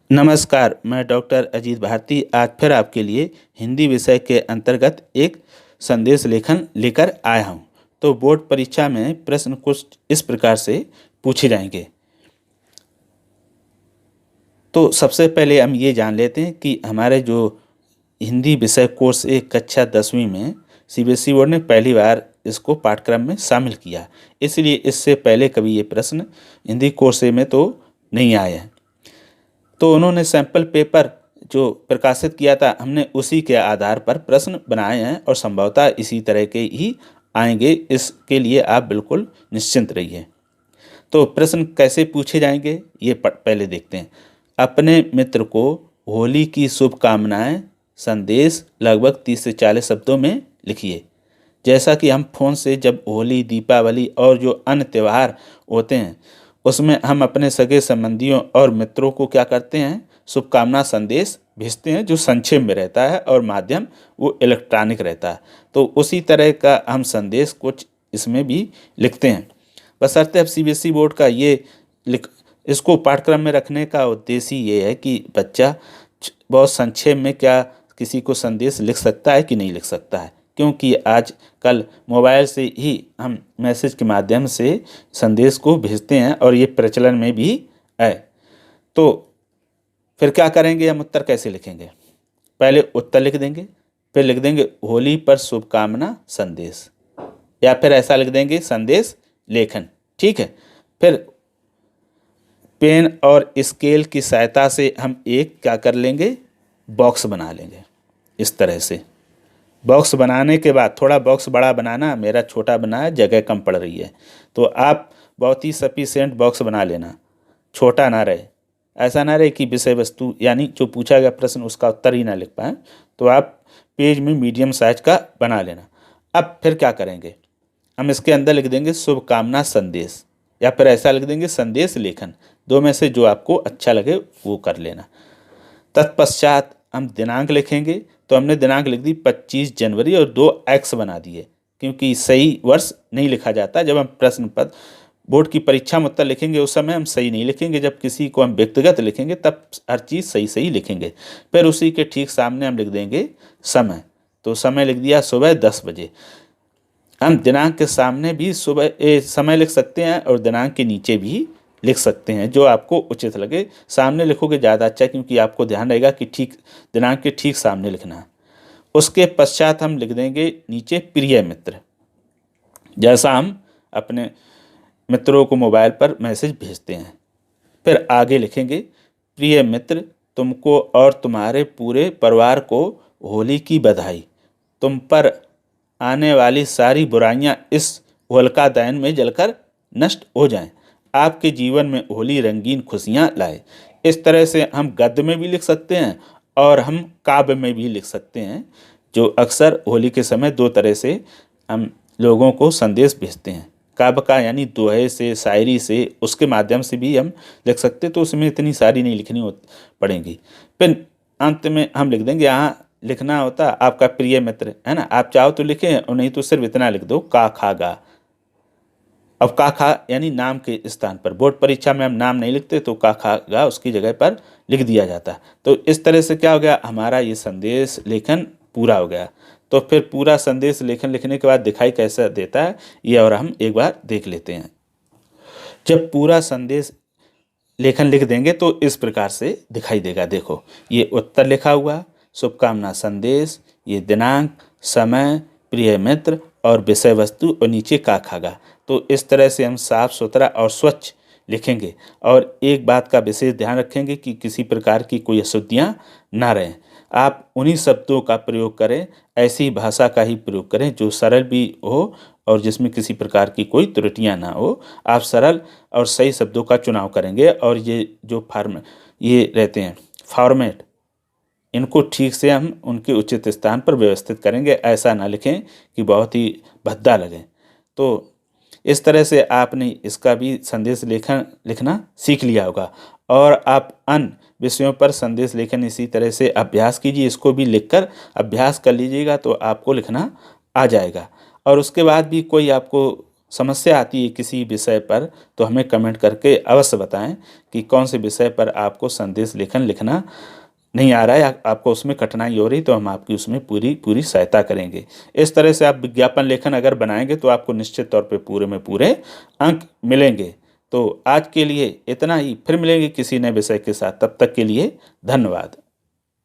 नमस्कार, मैं डॉक्टर अजीत भारती आज फिर आपके लिए हिंदी विषय के अंतर्गत एक संदेश लेखन लेकर आया हूँ। तो बोर्ड परीक्षा में प्रश्न कुछ इस प्रकार से पूछे जाएंगे। तो सबसे पहले हम ये जान लेते हैं कि हमारे जो हिंदी विषय कोर्स एक कक्षा 10वीं में सीबीएसई बोर्ड ने पहली बार इसको पाठ्यक्रम में शामिल किया, इसलिए इससे पहले कभी ये प्रश्न हिंदी कोर्स में तो नहीं आए हैं। तो उन्होंने सैंपल पेपर जो प्रकाशित किया था, हमने उसी के आधार पर प्रश्न बनाए हैं और संभवतः इसी तरह के ही आएंगे। इसके लिए आप बिल्कुल निश्चिंत रहिए। तो प्रश्न कैसे पूछे जाएंगे ये पहले देखते हैं। अपने मित्र को होली की शुभकामनाएं संदेश लगभग 30 से 40 शब्दों में लिखिए। जैसा कि हम फ़ोन से जब होली, दीपावली और जो अन्य त्यौहार होते हैं उसमें हम अपने सगे संबंधियों और मित्रों को क्या करते हैं, शुभकामना संदेश भेजते हैं, जो संक्षेप में रहता है और माध्यम वो इलेक्ट्रॉनिक रहता है। तो उसी तरह का हम संदेश कुछ इसमें भी लिखते हैं। बशर्ते अब सीबीएसई बोर्ड का ये इसको पाठ्यक्रम में रखने का उद्देश्य ये है कि बच्चा बहुत संक्षेप में क्या किसी को संदेश लिख सकता है कि नहीं लिख सकता है, क्योंकि आज कल मोबाइल से ही हम मैसेज के माध्यम से संदेश को भेजते हैं और ये प्रचलन में भी है। तो फिर क्या करेंगे, हम उत्तर कैसे लिखेंगे? पहले उत्तर लिख देंगे, फिर लिख देंगे होली पर शुभकामना संदेश, या फिर ऐसा लिख देंगे संदेश लेखन। ठीक है। फिर पेन और स्केल की सहायता से हम एक क्या कर लेंगे, बॉक्स बना लेंगे। इस तरह से बॉक्स बनाने के बाद, थोड़ा बॉक्स बड़ा बनाना, मेरा छोटा बना है, जगह कम पड़ रही है, तो आप बहुत ही सफिशिएंट बॉक्स बना लेना, छोटा ना रहे। ऐसा ना रहे कि विषय वस्तु यानी जो पूछा गया प्रश्न उसका उत्तर ही ना लिख पाएँ, तो आप पेज में मीडियम साइज का बना लेना। अब फिर क्या करेंगे, हम इसके अंदर लिख देंगे शुभकामना संदेश, या फिर ऐसा लिख देंगे संदेश लेखन। दो में से जो आपको अच्छा लगे वो कर लेना। तत्पश्चात हम दिनांक लिखेंगे। तो हमने दिनांक लिख दी 25 जनवरी और 2 एक्स बना दिए, क्योंकि सही वर्ष नहीं लिखा जाता। जब हम प्रश्न पत्र बोर्ड की परीक्षा में उत्तर लिखेंगे उस समय हम सही नहीं लिखेंगे, जब किसी को हम व्यक्तिगत लिखेंगे तब हर चीज़ सही सही लिखेंगे। फिर उसी के ठीक सामने हम लिख देंगे समय। तो समय लिख दिया सुबह 10 बजे। हम दिनांक के सामने भी सुबह समय लिख सकते हैं और दिनांक के नीचे भी लिख सकते हैं, जो आपको उचित लगे। सामने लिखोगे ज़्यादा अच्छा, क्योंकि आपको ध्यान रहेगा कि ठीक दिनांक के ठीक सामने लिखना है। उसके पश्चात हम लिख देंगे नीचे प्रिय मित्र, जैसा हम अपने मित्रों को मोबाइल पर मैसेज भेजते हैं। फिर आगे लिखेंगे प्रिय मित्र, तुमको और तुम्हारे पूरे परिवार को होली की बधाई। तुम पर आने वाली सारी बुराइयां इस होलिका दहन में जलकर नष्ट हो जाएं। आपके जीवन में होली रंगीन खुशियां लाए। इस तरह से हम गद्य में भी लिख सकते हैं और हम काव्य में भी लिख सकते हैं, जो अक्सर होली के समय दो तरह से हम लोगों को संदेश भेजते हैं। काव्य का यानी दोहे से, शायरी से, उसके माध्यम से भी हम लिख सकते हैं, तो उसमें इतनी सारी नहीं लिखनी पड़ेंगी। फिर अंत में हम लिख देंगे, यहाँ लिखना होता आपका प्रिय मित्र, है ना। आप चाहो तो लिखें और नहीं तो सिर्फ इतना लिख दो का खा गा। अब का खा यानी नाम के स्थान पर, बोर्ड परीक्षा में हम नाम नहीं लिखते तो का खा गा उसकी जगह पर लिख दिया जाता। तो इस तरह से क्या हो गया, हमारा ये संदेश लेखन पूरा हो गया। तो फिर पूरा संदेश लेखन लिखने के बाद दिखाई कैसा देता है ये और हम एक बार देख लेते हैं। जब पूरा संदेश लेखन लिख देंगे तो इस प्रकार से दिखाई देगा। देखो, ये उत्तर लिखा हुआ, शुभकामना संदेश, ये दिनांक, समय, प्रिय मित्र और विषय वस्तु और नीचे का खागा। तो इस तरह से हम साफ सुथरा और स्वच्छ लिखेंगे और एक बात का विशेष ध्यान रखेंगे कि किसी प्रकार की कोई अशुद्धियाँ ना रहें। आप उन्हीं शब्दों का प्रयोग करें, ऐसी भाषा का ही प्रयोग करें जो सरल भी हो और जिसमें किसी प्रकार की कोई त्रुटियां ना हो। आप सरल और सही शब्दों का चुनाव करेंगे और ये जो ये रहते हैं फॉर्मेट, इनको ठीक से हम उनके उचित स्थान पर व्यवस्थित करेंगे। ऐसा ना लिखें कि बहुत ही भद्दा लगे। तो इस तरह से आपने इसका भी संदेश लेखन लिखना सीख लिया होगा और आप अन्य विषयों पर संदेश लेखन इसी तरह से अभ्यास कीजिए। इसको भी लिखकर अभ्यास कर लीजिएगा तो आपको लिखना आ जाएगा। और उसके बाद भी कोई आपको समस्या आती है किसी विषय पर तो हमें कमेंट करके अवश्य बताएं कि कौन से विषय पर आपको संदेश लेखन लिखना नहीं आ रहा है या आपको उसमें कठिनाई हो रही तो हम आपकी उसमें पूरी पूरी सहायता करेंगे। इस तरह से आप विज्ञापन लेखन अगर बनाएंगे तो आपको निश्चित तौर पे पूरे में पूरे अंक मिलेंगे। तो आज के लिए इतना ही, फिर मिलेंगे किसी नए विषय के साथ, तब तक के लिए धन्यवाद।